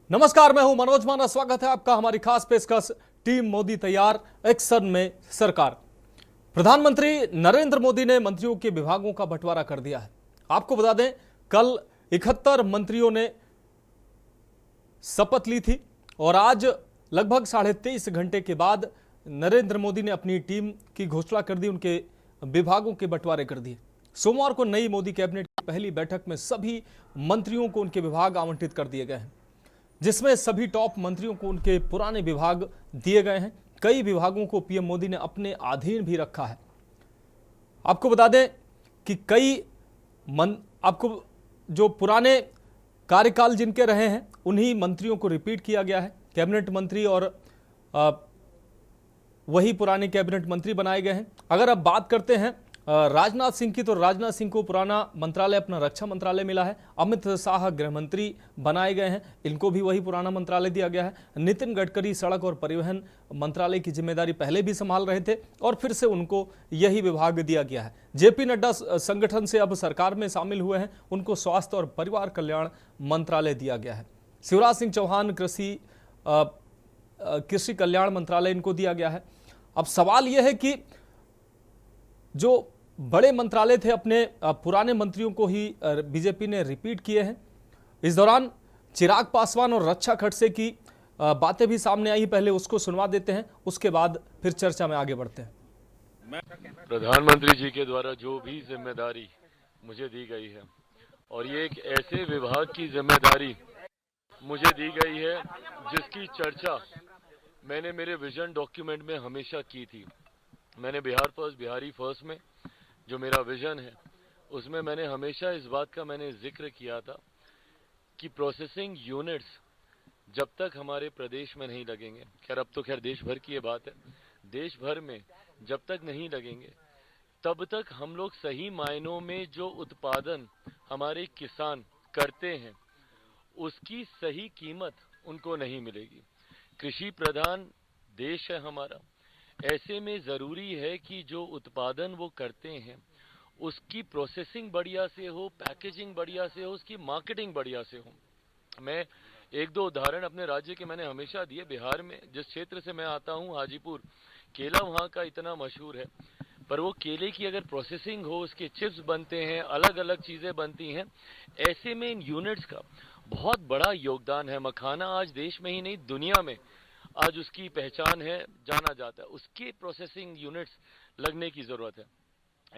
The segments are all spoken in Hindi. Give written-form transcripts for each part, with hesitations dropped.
नमस्कार, मैं हूं मनोज माना। स्वागत है आपका हमारी खास पेशकश टीम मोदी तैयार, एक्शन में सरकार। प्रधानमंत्री नरेंद्र मोदी ने मंत्रियों के विभागों का बंटवारा कर दिया है। आपको बता दें, कल 71 मंत्रियों ने शपथ ली थी और आज लगभग 23.5 घंटे के बाद नरेंद्र मोदी ने अपनी टीम की घोषणा कर दी, उनके विभागों के बंटवारे कर दिए। सोमवार को नई मोदी कैबिनेट की पहली बैठक में सभी मंत्रियों को उनके विभाग आवंटित कर दिए गए हैं, जिसमें सभी टॉप मंत्रियों को उनके पुराने विभाग दिए गए हैं। कई विभागों को पीएम मोदी ने अपने अधीन भी रखा है। आपको बता दें कि आपको जो पुराने कार्यकाल जिनके रहे हैं उन्हीं मंत्रियों को रिपीट किया गया है। कैबिनेट मंत्री और वही पुराने कैबिनेट मंत्री बनाए गए हैं। अगर अब बात करते हैं राजनाथ सिंह की, तो राजनाथ सिंह को पुराना मंत्रालय अपना रक्षा मंत्रालय मिला है। अमित शाह गृह मंत्री बनाए गए हैं, इनको भी वही पुराना मंत्रालय दिया गया है। नितिन गडकरी सड़क और परिवहन मंत्रालय की जिम्मेदारी पहले भी संभाल रहे थे और फिर से उनको यही विभाग दिया गया है। जेपी नड्डा संगठन से अब सरकार में शामिल हुए हैं, उनको स्वास्थ्य और परिवार कल्याण मंत्रालय दिया गया है। शिवराज सिंह चौहान कृषि कल्याण मंत्रालय इनको दिया गया है। अब सवाल यह है कि जो बड़े मंत्रालय थे अपने पुराने मंत्रियों को ही बीजेपी ने रिपीट किए हैं। इस दौरान चिराग पासवान और रक्षा खड़से की बातें भी सामने आई। पहले उसको सुनवा देते हैं, उसके बाद फिर चर्चा में आगे बढ़ते हैं। प्रधानमंत्री जी के द्वारा जो भी जिम्मेदारी मुझे दी गई है और ये एक ऐसे विभाग की जिम्मेदारी मुझे दी गई है जिसकी चर्चा मैंने मेरे विजन डॉक्यूमेंट में हमेशा की थी। मैंने बिहार फर्स्ट, बिहारी फर्स्ट में जो मेरा विजन है उसमें मैंने हमेशा इस बात का जिक्र किया था कि प्रोसेसिंग यूनिट्स जब तक हमारे प्रदेश में नहीं लगेंगे, खैर अब तो देश भर की ये बात है, देश भर में जब तक नहीं लगेंगे तब तक हम लोग सही मायनों में जो उत्पादन हमारे किसान करते हैं उसकी सही कीमत उनको नहीं मिलेगी। कृषि प्रधान देश है हमारा, ऐसे में ज़रूरी है कि जो उत्पादन वो करते हैं उसकी प्रोसेसिंग बढ़िया से हो, पैकेजिंग बढ़िया से हो, उसकी मार्केटिंग बढ़िया से हो। मैं एक दो उदाहरण अपने राज्य के मैंने हमेशा दिए। बिहार में जिस क्षेत्र से मैं आता हूँ, हाजीपुर, केला वहाँ का इतना मशहूर है, पर वो केले की अगर प्रोसेसिंग हो, उसके चिप्स बनते हैं, अलग अलग चीज़ें बनती हैं। ऐसे में इन यूनिट्स का बहुत बड़ा योगदान है। मखाना आज देश में ही नहीं दुनिया में आज उसकी पहचान है, जाना जाता है। उसके प्रोसेसिंग यूनिट्स लगने की ज़रूरत है।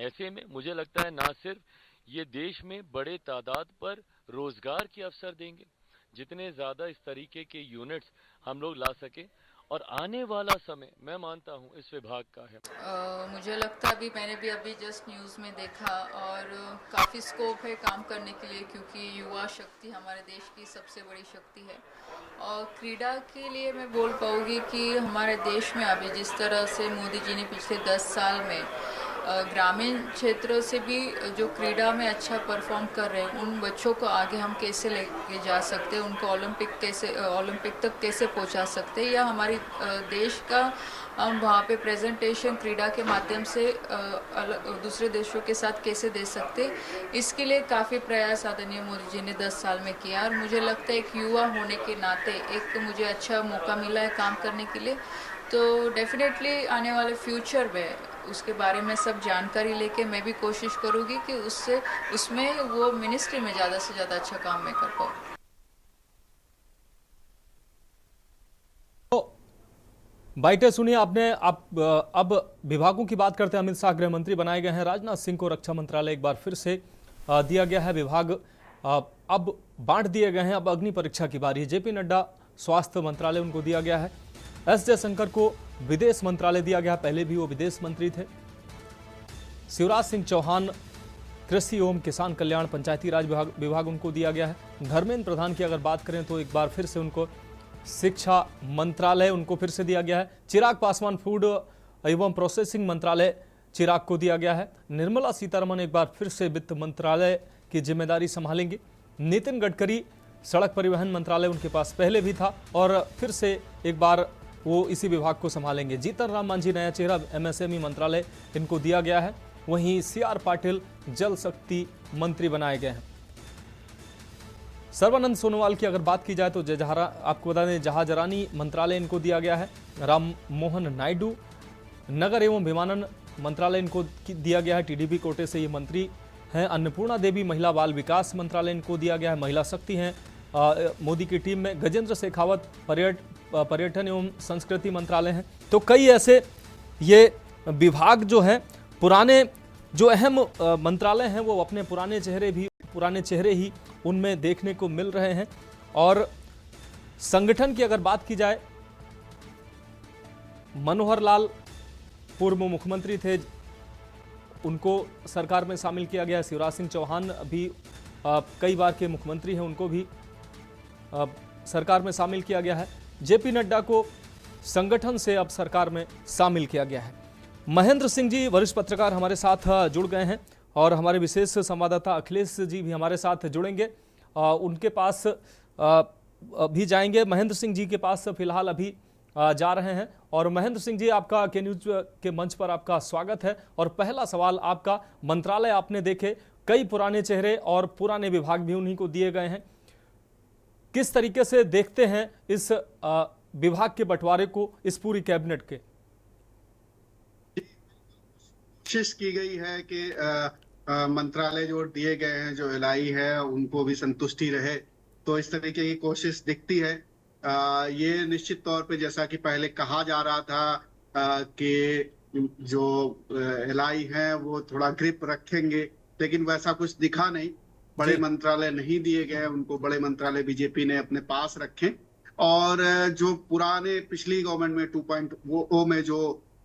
ऐसे में मुझे लगता है ना सिर्फ ये देश में बड़े तादाद पर रोज़गार के अवसर देंगे, जितने ज़्यादा इस तरीके के यूनिट्स हम लोग ला सके, और आने वाला समय मैं मानता हूँ इस विभाग का है। मुझे लगता है मैंने भी अभी जस्ट न्यूज़ में देखा और काफ़ी स्कोप है काम करने के लिए, क्योंकि युवा शक्ति हमारे देश की सबसे बड़ी शक्ति है। और क्रीड़ा के लिए मैं बोल पाऊँगी कि हमारे देश में अभी जिस तरह से मोदी जी ने पिछले 10 साल में ग्रामीण क्षेत्रों से भी जो क्रीड़ा में अच्छा परफॉर्म कर रहे हैं उन बच्चों को आगे हम कैसे लेके जा सकते हैं, उनको ओलंपिक तक कैसे पहुंचा सकते हैं, या हमारी देश का हम वहाँ पे प्रेजेंटेशन क्रीड़ा के माध्यम से दूसरे देशों के साथ कैसे दे सकते, इसके लिए काफ़ी प्रयास आदरणीय मोदी जी ने 10 साल में किया। और मुझे लगता है एक युवा होने के नाते एक मुझे अच्छा मौका मिला है काम करने के लिए, तो डेफिनेटली आने वाले फ्यूचर में उसके बारे में सब जानकारी लेके मैं भी कोशिश करूँगी कि उसमें वो मिनिस्ट्री में ज़्यादा से ज़्यादा अच्छा काम मैं कर पाऊँ। बाइटें सुनिए आपने। अब विभागों की बात करते हैं। अमित शाह गृह मंत्री बनाए गए हैं। राजनाथ सिंह को रक्षा मंत्रालय एक बार फिर से दिया गया है। विभाग अब बांट दिए गए हैं। अब अग्नि परीक्षा की बारी है। जेपी नड्डा स्वास्थ्य मंत्रालय उनको दिया गया है। एस जयशंकर को विदेश मंत्रालय दिया गया, पहले भी वो विदेश मंत्री थे। शिवराज सिंह चौहान कृषि एवं किसान कल्याण पंचायती राज विभाग उनको दिया गया है। धर्मेंद्र प्रधान की अगर बात करें तो एक बार फिर से उनको शिक्षा मंत्रालय उनको फिर से दिया गया है। चिराग पासवान फूड एवं प्रोसेसिंग मंत्रालय चिराग को दिया गया है। निर्मला सीतारमण एक बार फिर से वित्त मंत्रालय की जिम्मेदारी संभालेंगे। नितिन गडकरी सड़क परिवहन मंत्रालय उनके पास पहले भी था और फिर से एक बार वो इसी विभाग को संभालेंगे। जीतन राम मांझी नया चेहरा, एमएसएमई मंत्रालय इनको दिया गया है। वहीं सीआर पाटिल जल शक्ति मंत्री बनाए गए हैं। सर्बानंद सोनोवाल की अगर बात की जाए तो आपको बता दें जहाजरानी मंत्रालय इनको दिया गया है। राम मोहन नायडू नगर एवं विमानन मंत्रालय इनको दिया गया है, टीडीपी कोटे से ये मंत्री हैं। अन्नपूर्णा देवी महिला बाल विकास मंत्रालय इनको दिया गया है, महिला शक्ति हैं मोदी की टीम में। गजेंद्र शेखावत पर्यटन एवं संस्कृति मंत्रालय हैं। तो कई ऐसे ये विभाग जो हैं, पुराने जो अहम मंत्रालय हैं, वो अपने पुराने चेहरे ही उनमें देखने को मिल रहे हैं। और संगठन की अगर बात की जाए, मनोहर लाल पूर्व मुख्यमंत्री थे, उनको सरकार में शामिल किया गया। शिवराज सिंह चौहान भी कई बार के मुख्यमंत्री हैं, उनको भी सरकार में शामिल किया गया है। जेपी नड्डा को संगठन से अब सरकार में शामिल किया गया है। महेंद्र सिंह जी वरिष्ठ पत्रकार हमारे साथ जुड़ गए हैं और हमारे विशेष संवाददाता अखिलेश जी भी हमारे साथ जुड़ेंगे, उनके पास भी जाएंगे। महेंद्र सिंह जी के पास फिलहाल अभी जा रहे हैं। और महेंद्र सिंह जी, आपका के न्यूज के मंच पर आपका स्वागत है। और पहला सवाल आपका, मंत्रालय आपने देखे, कई पुराने चेहरे और पुराने विभाग भी उन्हीं को दिए गए हैं, किस तरीके से देखते हैं इस विभाग के बंटवारे को, इस पूरी कैबिनेट के? कोशिश की गई है कि मंत्रालय जो दिए गए हैं, जो एलआई है, उनको भी संतुष्टि रहे, तो इस तरीके की कोशिश दिखती है। ये निश्चित तौर पे जैसा कि पहले कहा जा रहा था कि जो एलआई है वो थोड़ा ग्रिप रखेंगे, लेकिन वैसा कुछ दिखा नहीं। बड़े मंत्रालय नहीं दिए गए, उनको बड़े मंत्रालय बीजेपी ने अपने पास रखे। और जो पुराने पिछली गवर्नमेंट में 2.0 में जो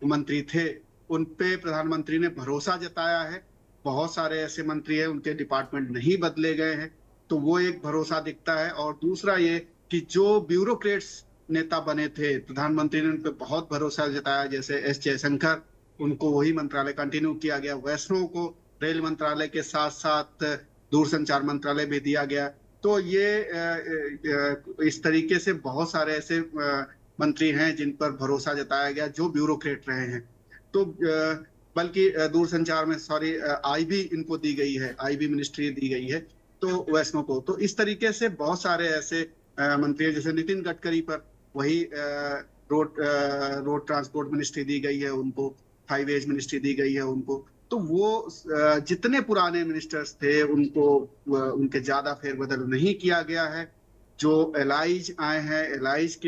मंत्री थे, उन पे प्रधानमंत्री ने भरोसा जताया है। बहुत सारे ऐसे मंत्री हैं, उनके डिपार्टमेंट नहीं बदले गए हैं, तो वो एक भरोसा दिखता है। और दूसरा ये कि जो ब्यूरोक्रेट्स नेता बने थे, प्रधानमंत्री ने उन पे बहुत भरोसा जताया, जैसे एस जयशंकर, उनको वही मंत्रालय कंटिन्यू किया गया। वैष्णव को रेल मंत्रालय के साथ साथ दूरसंचार मंत्रालय भी दिया गया। तो ये इस तरीके से बहुत सारे ऐसे मंत्री हैं जिन पर भरोसा जताया गया, जो ब्यूरोक्रेट रहे हैं। तो बल्कि दूरसंचार में आईबी इनको दी गई है, आईबी मिनिस्ट्री दी गई है तो वैष्णव को। तो इस तरीके से बहुत सारे ऐसे मंत्री हैं, जैसे नितिन गडकरी पर वही रोड ट्रांसपोर्ट मिनिस्ट्री दी गई है उनको, हाईवेज मिनिस्ट्री दी गई है उनको। तो वो जितने पुराने मिनिस्टर्स थे उनको उनके ज्यादा फेरबदल नहीं किया गया है। जो एलाइज आए हैं, एलाइज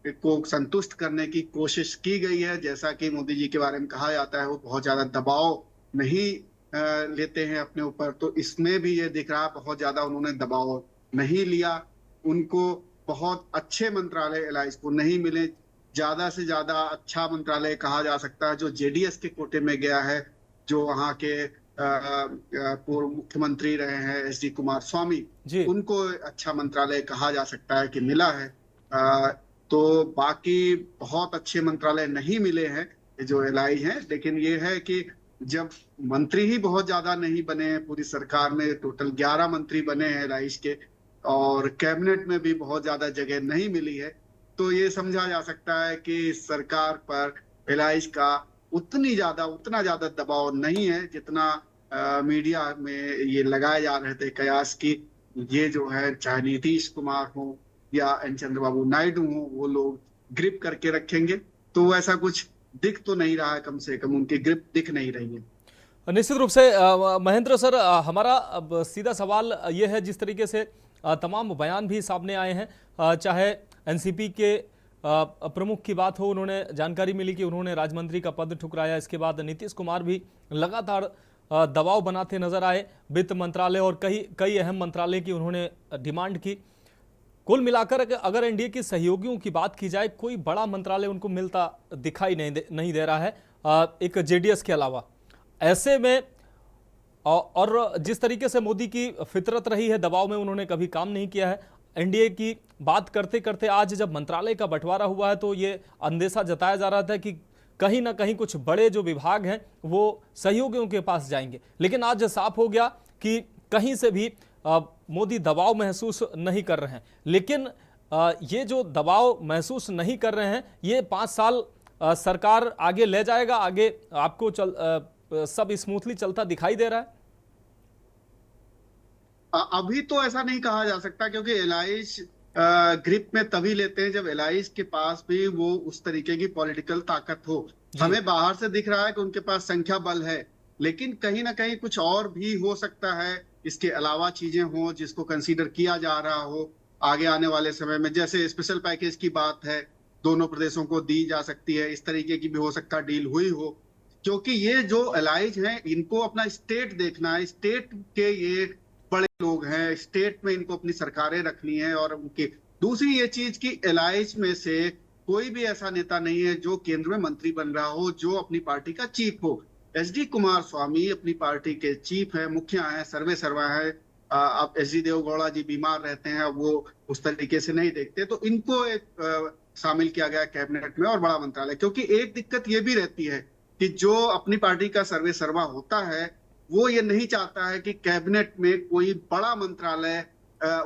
को संतुष्ट करने की कोशिश की गई है। जैसा कि मोदी जी के बारे में कहा जाता है, वो बहुत ज्यादा दबाव नहीं लेते हैं अपने ऊपर, तो इसमें भी ये दिख रहा, बहुत ज्यादा उन्होंने दबाव नहीं लिया। उनको बहुत अच्छे मंत्रालय एलाइज को नहीं मिले। ज्यादा से ज्यादा अच्छा मंत्रालय कहा जा सकता है जो जेडीएस के कोटे में गया है, जो वहाँ के पूर्व मुख्यमंत्री रहे हैं एसडी कुमार स्वामी, उनको अच्छा मंत्रालय कहा जा सकता है कि मिला है। तो बाकी बहुत अच्छे मंत्रालय नहीं मिले हैं जो एलआई हैं। लेकिन ये है कि जब मंत्री ही बहुत ज्यादा नहीं बने हैं, पूरी सरकार में टोटल 11 मंत्री बने हैं एलआई के, और कैबिनेट में भी बहुत ज्यादा जगह नहीं मिली है, तो ये समझा जा सकता है कि सरकार पर एलआई का उतना ज्यादा दबाव नहीं है जितना मीडिया में ये लगाए जा रहे थे कयास की ये जो है, चाहे नीतीश कुमार हो या एन चंद्रबाबू नायडू हो, वो लोग ग्रिप करके रखेंगे। तो वैसा कुछ दिख तो नहीं रहा है, कम से कम उनकी ग्रिप दिख नहीं रही है। निश्चित रूप से महेंद्र सर, हमारा सीधा सवाल ये है, जिस तरीके से तमाम बयान भी सामने आए हैं, चाहे एनसीपी के प्रमुख की बात हो, उन्होंने जानकारी मिली कि उन्होंने राज्यमंत्री का पद ठुकराया। इसके बाद नीतीश कुमार भी लगातार दबाव बनाते नजर आए, वित्त मंत्रालय और कई अहम मंत्रालय की उन्होंने डिमांड की। कुल मिलाकर अगर एनडीए की सहयोगियों की बात की जाए, कोई बड़ा मंत्रालय उनको मिलता दिखाई नहीं दे रहा है, एक जेडीएस के अलावा। ऐसे में और जिस तरीके से मोदी की फितरत रही है, दबाव में उन्होंने कभी काम नहीं किया है। एनडीए की बात करते करते आज जब मंत्रालय का बंटवारा हुआ है, तो ये अंदेशा जताया जा रहा था कि कहीं ना कहीं कुछ बड़े जो विभाग हैं वो सहयोगियों के पास जाएंगे। लेकिन आज साफ हो गया कि कहीं से भी मोदी दबाव महसूस नहीं कर रहे हैं। लेकिन ये जो दबाव महसूस नहीं कर रहे हैं, ये 5 साल सरकार आगे ले जाएगा, आगे आपको सब स्मूथली चलता दिखाई दे रहा है? अभी तो ऐसा नहीं कहा जा सकता, क्योंकि एलाइज ग्रिप में तभी लेते हैं जब एलाइज के पास भी वो उस तरीके की पॉलिटिकल ताकत हो। जी। हमें बाहर से दिख रहा है कि उनके पास संख्या बल है, लेकिन कहीं ना कहीं कुछ और भी हो सकता है, इसके अलावा चीजें हो जिसको कंसीडर किया जा रहा हो आगे आने वाले समय में। जैसे स्पेशल पैकेज की बात है, दोनों प्रदेशों को दी जा सकती है, इस तरीके की भी हो सकता डील हुई हो। क्योंकि ये जो अलाइज हैं इनको अपना स्टेट देखना है, स्टेट के ये बड़े लोग हैं, स्टेट में इनको अपनी सरकारें रखनी है। और उनकी दूसरी ये चीज कि एलाइज में से कोई भी ऐसा नेता नहीं है जो केंद्र में मंत्री बन रहा हो जो अपनी पार्टी का चीफ हो। एचडी कुमार स्वामी अपनी पार्टी के चीफ है, मुखिया है, सर्वे सर्वा है। अब एचडी देवगौड़ा जी बीमार रहते हैं, अब वो उस तरीके से नहीं देखते, तो इनको एक शामिल किया गया कैबिनेट में और बड़ा मंत्रालय। क्योंकि एक दिक्कत ये भी रहती है कि जो अपनी पार्टी का सर्वे सर्वा होता है वो ये नहीं चाहता है कि कैबिनेट में कोई बड़ा मंत्रालय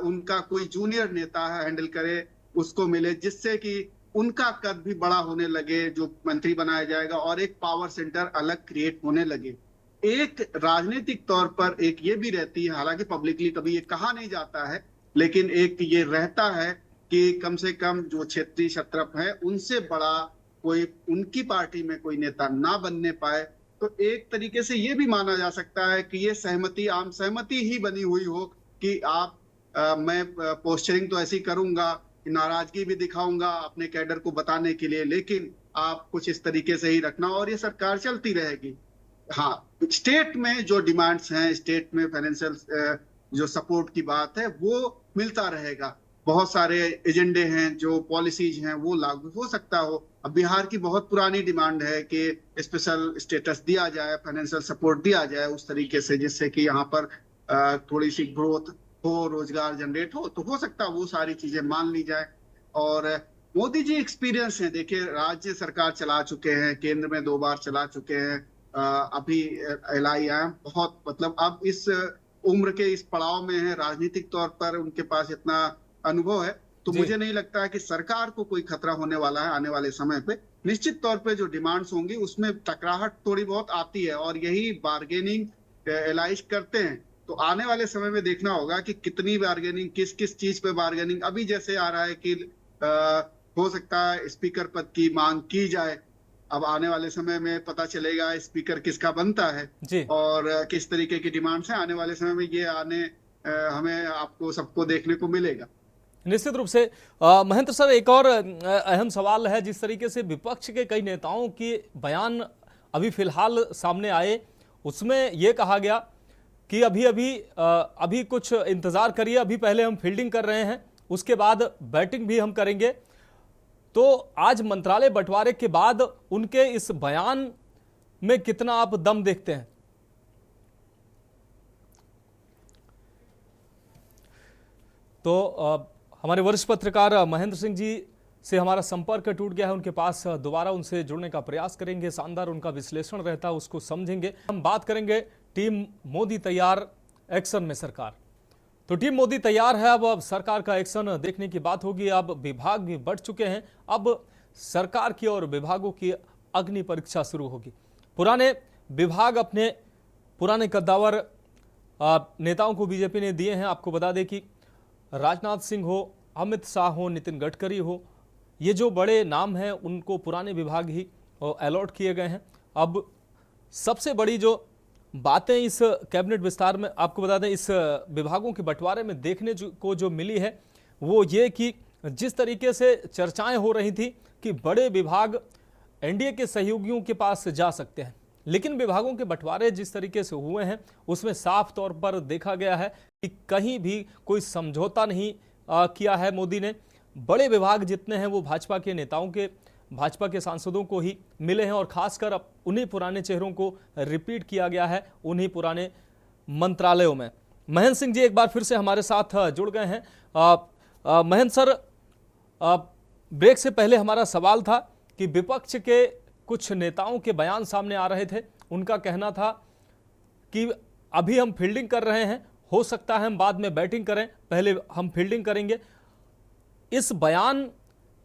उनका कोई जूनियर नेता हैंडल करे, उसको मिले, जिससे कि उनका कद भी बड़ा होने लगे जो मंत्री बनाया जाएगा, और एक पावर सेंटर अलग क्रिएट होने लगे। एक राजनीतिक तौर पर एक ये भी रहती है, हालांकि पब्लिकली कभी ये कहा नहीं जाता है, लेकिन एक ये रहता है कि कम से कम जो क्षेत्रीय क्षत्रप है उनसे बड़ा कोई उनकी पार्टी में कोई नेता ना बनने पाए। तो एक तरीके से ये भी माना जा सकता है कि ये सहमति आम सहमति ही बनी हुई हो कि आप मैं पोस्चरिंग तो ऐसी करूंगा, नाराजगी भी दिखाऊंगा अपने कैडर को बताने के लिए, लेकिन आप कुछ इस तरीके से ही रखना और ये सरकार चलती रहेगी। हाँ, स्टेट में जो डिमांड्स हैं, स्टेट में फाइनेंशियल जो सपोर्ट की बात है वो मिलता रहेगा। बहुत सारे एजेंडे हैं, जो पॉलिसीज हैं वो लागू हो सकता हो। अब बिहार की बहुत पुरानी डिमांड है कि स्पेशल स्टेटस दिया जाए, फाइनेंशियल सपोर्ट दिया जाए उस तरीके से जिससे कि यहाँ पर थोड़ी सी ग्रोथ हो, रोजगार जनरेट हो सकता है वो सारी चीजें मान ली जाए। और मोदी जी एक्सपीरियंस है, देखिए राज्य सरकार चला चुके हैं, केंद्र में 2 बार चला चुके हैं, अभी LIM बहुत मतलब अब इस उम्र के इस पड़ाव में है, राजनीतिक तौर पर उनके पास इतना अनुभव है। तो मुझे नहीं लगता है कि सरकार को कोई खतरा होने वाला है आने वाले समय पे। निश्चित तौर पे जो डिमांड्स होंगी उसमें टकराहट थोड़ी बहुत आती है और यही बार्गेनिंग एलाइज करते हैं। तो आने वाले समय में देखना होगा कि कितनी बार्गेनिंग, किस किस चीज पे बार्गेनिंग। अभी जैसे आ रहा है कि हो सकता है स्पीकर पद की मांग की जाए, अब आने वाले समय में पता चलेगा स्पीकर किसका बनता है जी। और किस तरीके की डिमांड्स हैं। आने वाले समय में ये हमें आपको सबको देखने को मिलेगा। निश्चित रूप से महेंद्र सर, एक और अहम सवाल है। जिस तरीके से विपक्ष के कई नेताओं के बयान अभी फिलहाल सामने आए, उसमें यह कहा गया कि अभी कुछ इंतजार करिए, अभी पहले हम फील्डिंग कर रहे हैं, उसके बाद बैटिंग भी हम करेंगे। तो आज मंत्रालय बंटवारे के बाद उनके इस बयान में कितना आप दम देखते हैं? तो हमारे वरिष्ठ पत्रकार महेंद्र सिंह जी से हमारा संपर्क टूट गया है, उनके पास दोबारा उनसे जुड़ने का प्रयास करेंगे। शानदार उनका विश्लेषण रहता है, उसको समझेंगे। हम बात करेंगे टीम मोदी तैयार, एक्शन में सरकार। तो टीम मोदी तैयार है, अब सरकार का एक्शन देखने की बात होगी। अब विभाग भी बढ़ चुके हैं, अब सरकार की और विभागों की अग्नि परीक्षा शुरू होगी। पुराने विभाग अपने पुराने कद्दावर नेताओं को बीजेपी ने दिए हैं। आपको बता दें कि राजनाथ सिंह हो, अमित शाह हो, नितिन गडकरी हो, ये जो बड़े नाम हैं उनको पुराने विभाग ही अलॉट किए गए हैं। अब सबसे बड़ी जो बातें इस कैबिनेट विस्तार में, आपको बता दें, इस विभागों के बंटवारे में देखने को जो मिली है वो ये कि जिस तरीके से चर्चाएं हो रही थी कि बड़े विभाग एनडीए के सहयोगियों के पास जा सकते हैं, लेकिन विभागों के बंटवारे जिस तरीके से हुए हैं उसमें साफ तौर पर देखा गया है कि कहीं भी कोई समझौता नहीं किया है मोदी ने। बड़े विभाग जितने हैं वो भाजपा के नेताओं के, भाजपा के सांसदों को ही मिले हैं और खासकर अब उन्हीं पुराने चेहरों को रिपीट किया गया है उन्हीं पुराने मंत्रालयों में। महेंद्र सिंह जी एक बार फिर से हमारे साथ जुड़ गए हैं। महेंद्र सर, ब्रेक से पहले हमारा सवाल था कि विपक्ष के कुछ नेताओं के बयान सामने आ रहे थे। उनका कहना था कि अभी हम फील्डिंग कर रहे हैं, हो सकता है हम बाद में बैटिंग करें, पहले हम फील्डिंग करेंगे। इस बयान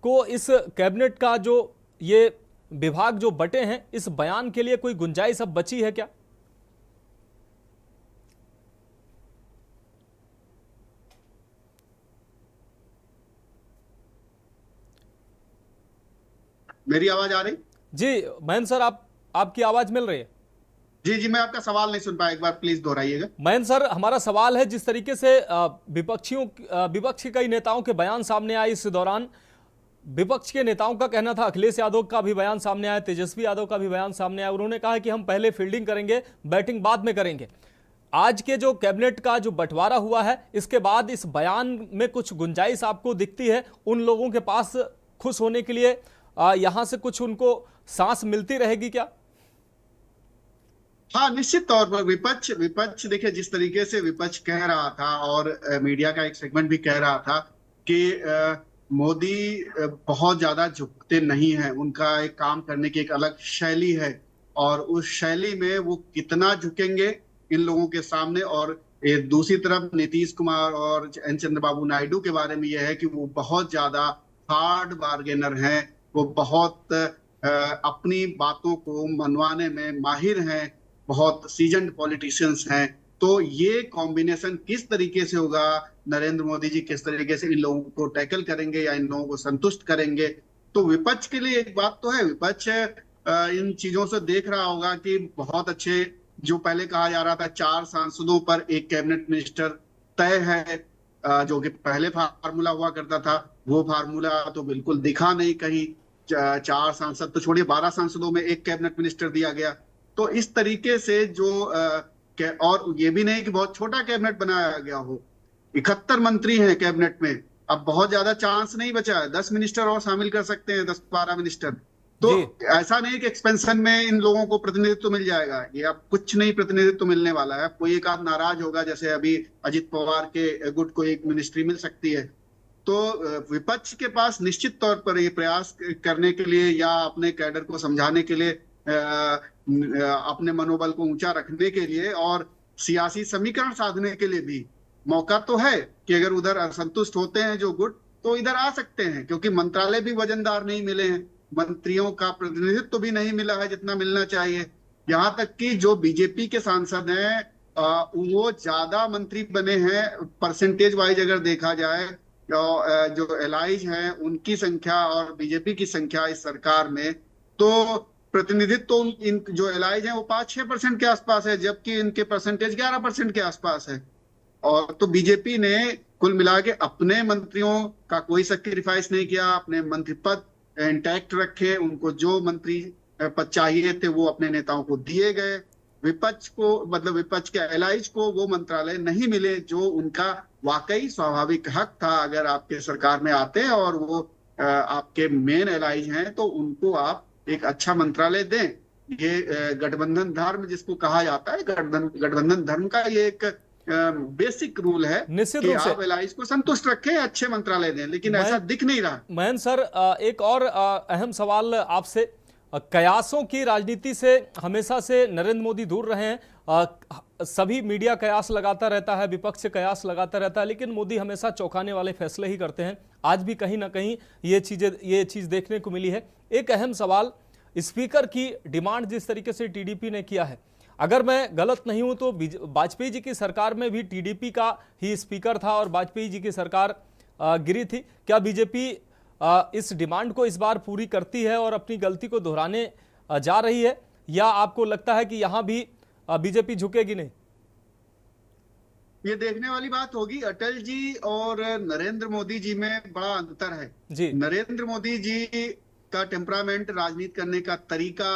को, इस कैबिनेट का जो ये विभाग जो बटे हैं, इस बयान के लिए कोई गुंजाइश अब बची है क्या? मेरी आवाज आ रही? जी मयंक सर, आपकी आवाज मिल रही है? जी जी, मैं आपका सवाल नहीं सुन पाया, एक बार प्लीज दोहराइएगा। मयंक सर, हमारा सवाल है, जिस तरीके से विपक्ष के कई नेताओं के बयान सामने आए इस दौरान, विपक्ष के नेताओं का कहना था, अखिलेश यादव का भी बयान सामने आया, तेजस्वी यादव का भी बयान सामने आया, उन्होंने कहा कि हम पहले फील्डिंग करेंगे, बैटिंग बाद में करेंगे। आज के जो कैबिनेट का जो बंटवारा हुआ है, इसके बाद इस बयान में कुछ गुंजाइश आपको दिखती है उन लोगों के पास खुश होने के लिए? यहां से कुछ उनको सांस मिलती रहेगी क्या? हाँ, निश्चित तौर पर विपक्ष देखिए, जिस तरीके से विपक्ष कह रहा था और मीडिया का एक सेगमेंट भी कह रहा था कि मोदी बहुत ज्यादा झुकते नहीं हैं, उनका एक काम करने की एक अलग शैली है और उस शैली में वो कितना झुकेंगे इन लोगों के सामने। और दूसरी तरफ नीतीश कुमार और एन चंद्रबाबू नायडू के बारे में यह है कि वो बहुत ज्यादा हार्ड बार्गेनर हैं, वो बहुत अपनी बातों को मनवाने में माहिर हैं, बहुत सीजन्ड पॉलिटिशियंस हैं। तो ये कॉम्बिनेशन किस तरीके से होगा, नरेंद्र मोदी जी किस तरीके से इन लोगों को टैकल करेंगे या इन लोगों को संतुष्ट करेंगे, तो विपक्ष के लिए एक बात तो है, विपक्ष इन चीजों से देख रहा होगा कि बहुत अच्छे, जो पहले कहा जा रहा था 4 सांसदों पर एक कैबिनेट मिनिस्टर तय है, जो कि पहले फार्मूला हुआ करता था, वो फार्मूला तो बिल्कुल दिखा नहीं कहीं। 4 सांसद तो छोड़िए, 12 सांसदों में एक कैबिनेट मिनिस्टर दिया गया। तो इस तरीके से जो और ये भी नहीं कि बहुत छोटा कैबिनेट बनाया गया हो, 71 मंत्री हैं कैबिनेट में, अब बहुत ज्यादा चांस नहीं बचा है, 10 मिनिस्टर और शामिल कर सकते हैं, 10-12 मिनिस्टर। तो जी। ऐसा नहीं कि एक्सपेंशन में इन लोगों को प्रतिनिधित्व मिल जाएगा, ये अब कुछ नहीं प्रतिनिधित्व मिलने वाला है। कोई एक आध नाराज होगा, जैसे अभी अजित पवार के गुट को एक मिनिस्ट्री मिल सकती है। तो विपक्ष के पास निश्चित तौर पर ये प्रयास करने के लिए या अपने कैडर को समझाने के लिए, अपने मनोबल को ऊंचा रखने के लिए और सियासी समीकरण साधने के लिए भी मौका तो है कि अगर उधर असंतुष्ट होते हैं जो गुट, तो इधर आ सकते हैं, क्योंकि मंत्रालय भी वजनदार नहीं मिले हैं, मंत्रियों का प्रतिनिधित्व तो भी नहीं मिला है जितना मिलना चाहिए। यहां तक कि जो बीजेपी के सांसद हैं वो ज्यादा मंत्री बने हैं परसेंटेज वाइज अगर देखा जाए। जो एलाइज हैं उनकी संख्या और बीजेपी की संख्या इस सरकार में, तो प्रतिनिधित्व तो इन जो एलाइज हैं वो 5-6% के आसपास है, जबकि इनके परसेंटेज 11% के आसपास है। और तो बीजेपी ने कुल मिला के अपने मंत्रियों का कोई सैक्रिफाइस नहीं किया, अपने मंत्री पद इंटैक्ट रखे, उनको जो मंत्री पद चाहिए थे वो अपने नेताओं को दिए गए। विपक्ष को, मतलब विपक्ष के एलाइज को वो मंत्रालय नहीं मिले जो उनका वाकई स्वाभाविक हक था। अगर आपके सरकार में आते हैं और वो आपके मेन एलाइज हैं, तो उनको आप एक अच्छा मंत्रालय दें। ये गठबंधन धर्म जिसको कहा जाता है, गठबंधन धर्म का ये एक बेसिक रूल है निश्चित कि रूप से आप एलाइज को संतुष्ट रखें, अच्छे मंत्रालय दें, लेकिन ऐसा दिख नहीं रहा। मयंक सर, एक और अहम सवाल आपसे, कयासों की राजनीति से हमेशा से नरेंद्र मोदी दूर रहे हैं, सभी मीडिया कयास लगाता रहता है, विपक्ष कयास लगाता रहता है, लेकिन मोदी हमेशा चौंकाने वाले फैसले ही करते हैं। आज भी कहीं ना कहीं ये चीज देखने को मिली है। एक अहम सवाल, स्पीकर की डिमांड जिस तरीके से टीडीपी ने किया है, अगर मैं गलत नहीं हूं तो वाजपेयी जी की सरकार में भी टीडीपी का ही स्पीकर था और वाजपेयी जी की सरकार गिरी थी। क्या बीजेपी इस डिमांड को इस बार पूरी करती है और अपनी गलती को दोहराने जा रही है, या आपको लगता है कि यहां भी बीजेपी झुकेगी नहीं? ये देखने वाली बात होगी। अटल जी और नरेंद्र मोदी जी में बड़ा अंतर है जी। नरेंद्र मोदी जी का टेम्परामेंट, राजनीति करने का तरीका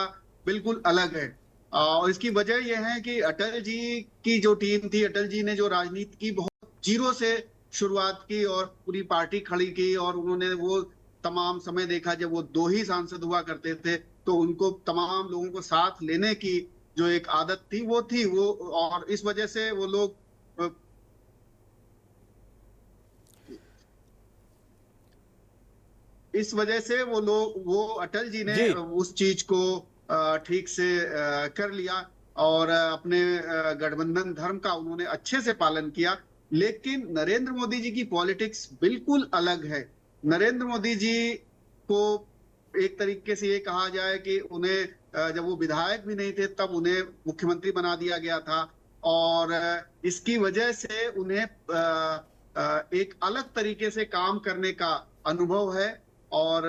बिल्कुल अलग है। और इसकी वजह यह है कि अटल जी की जो टीम थी, अटल जी ने जो राजनीति की बहुत जीरो से शुरुआत की और पूरी पार्टी खड़ी की, और उन्होंने वो तमाम समय देखा जब वो 2 ही सांसद हुआ करते थे, तो उनको तमाम लोगों को साथ लेने की जो एक आदत थी वो और इस वजह से वो लोग वो अटल जी ने उस चीज को ठीक से कर लिया और अपने गठबंधन धर्म का उन्होंने अच्छे से पालन किया। लेकिन नरेंद्र मोदी जी की पॉलिटिक्स बिल्कुल अलग है। नरेंद्र मोदी जी को एक तरीके से ये कहा जाए कि उन्हें जब वो विधायक भी नहीं थे तब उन्हें मुख्यमंत्री बना दिया गया था, और इसकी वजह से उन्हें एक अलग तरीके से काम करने का अनुभव है और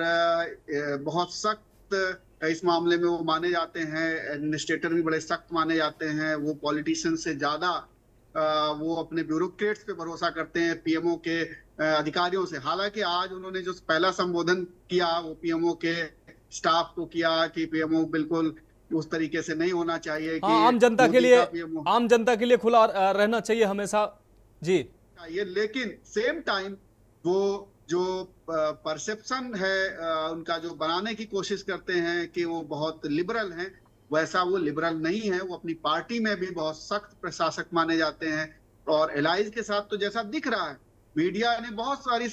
बहुत सख्त इस मामले में वो माने जाते हैं, एडमिनिस्ट्रेटर भी बड़े सख्त माने जाते हैं, वो पॉलिटिशियन से ज्यादा वो अपने ब्यूरोक्रेट्स पे भरोसा करते हैं, पीएमओ के अधिकारियों से। हालांकि आज उन्होंने जो पहला संबोधन किया वो पीएमओ के स्टाफ को किया कि पीएमओ बिल्कुल उस तरीके से नहीं होना चाहिए कि हाँ, आम जनता के मोदी लिए का PMO आम जनता के लिए खुला रहना चाहिए हमेशा जी। चाहिए, लेकिन सेम टाइम वो जो परसेप्शन है उनका जो बनाने की कोशिश करते हैं कि वो बहुत लिबरल हैं, वैसा वो लिबरल नहीं है। वो अपनी पार्टी में भी बहुत सख्त प्रशासक माने जाते हैं। और एलाइज के साथ तो जैसा दिख रहा है, मीडिया ने बहुत सारी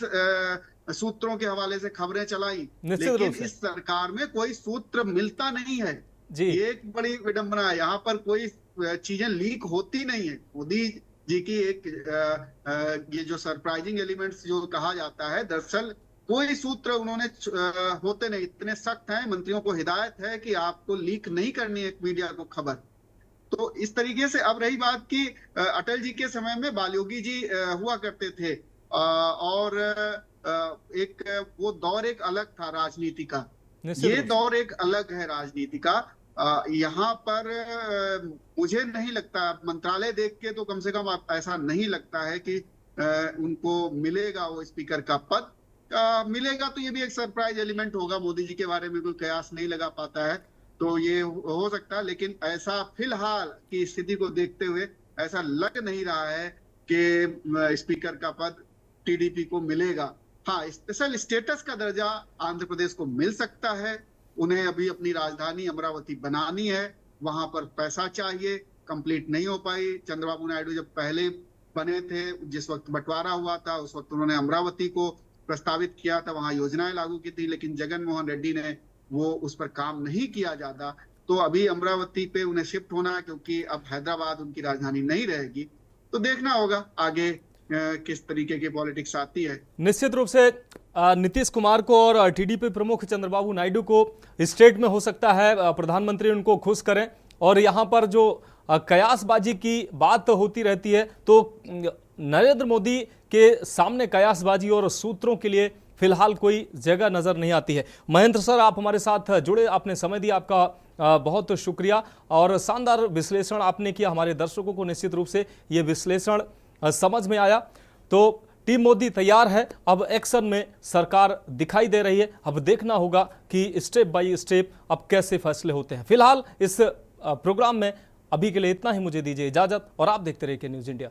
सूत्रों के हवाले से खबरें चलाई, निश्चित रूप लेकिन से इस सरकार में कोई सूत्र मिलता नहीं है। जी। ये एक बड़ी विडंबना है, यहाँ पर कोई चीजें लीक होती नहीं है। मोदी जी की एक ये जो सरप्राइजिंग एलिमेंट्स जो कहा जाता है, दरअसल कोई सूत्र उन्होंने होते नहीं, इतने सख्त हैं। मंत्रियों को हिदायत है कि आपको लीक नहीं करनी है मीडिया को खबर। तो इस तरीके से अब रही बात कि अटल जी के समय में बालयोगी जी हुआ करते थे, और एक वो दौर एक अलग था राजनीति का, ये दौर एक अलग है राजनीति का। यहाँ पर मुझे नहीं लगता, मंत्रालय देख के तो कम से कम ऐसा नहीं लगता है कि उनको मिलेगा वो स्पीकर का पद। मिलेगा तो ये भी एक सरप्राइज एलिमेंट होगा, मोदी जी के बारे में कोई कयास नहीं लगा पाता है तो ये हो सकता है। लेकिन ऐसा फिलहाल की स्थिति को देखते हुए ऐसा लग नहीं रहा है कि स्पीकर का पद टीडीपी को मिलेगा। हाँ, स्पेशल स्टेटस का दर्जा आंध्र प्रदेश को मिल सकता है। उन्हें अभी अपनी राजधानी अमरावती बनानी है, वहां पर पैसा चाहिए, कंप्लीट नहीं हो पाई। चंद्रबाबू नायडू जब पहले बने थे, जिस वक्त बंटवारा हुआ था, उस वक्त उन्होंने अमरावती को प्रस्तावित किया था, वहां योजनाएं लागू की थी, लेकिन जगन मोहन रेड्डी ने वो उस पर काम नहीं किया ज्यादा। तो अभी अमरावती पे उन्हें शिफ्ट होना है, क्योंकि अब हैदराबाद उनकी राजधानी नहीं रहेगी। तो देखना होगा आगे किस तरीके की पॉलिटिक्स आती है। निश्चित रूप से नीतीश कुमार को और टीडीपी प्रमुख चंद्रबाबू नायडू को स्टेट में हो सकता है प्रधानमंत्री उनको खुश करें, और यहाँ पर जो कयासबाजी की बात होती रहती है, तो नरेंद्र मोदी के सामने कयासबाजी और सूत्रों के लिए फिलहाल कोई जगह नजर नहीं आती है। महेंद्र सर, आप हमारे साथ जुड़े, आपने समय दिया, आपका बहुत शुक्रिया, और शानदार विश्लेषण आपने किया। हमारे दर्शकों को निश्चित रूप से ये विश्लेषण समझ में आया। तो टीम मोदी तैयार है, अब एक्शन में सरकार दिखाई दे रही है। अब देखना होगा कि स्टेप बाय स्टेप अब कैसे फैसले होते हैं। फिलहाल इस प्रोग्राम में अभी के लिए इतना ही, मुझे दीजिए इजाजत, और आप देखते रहिए न्यूज़ इंडिया।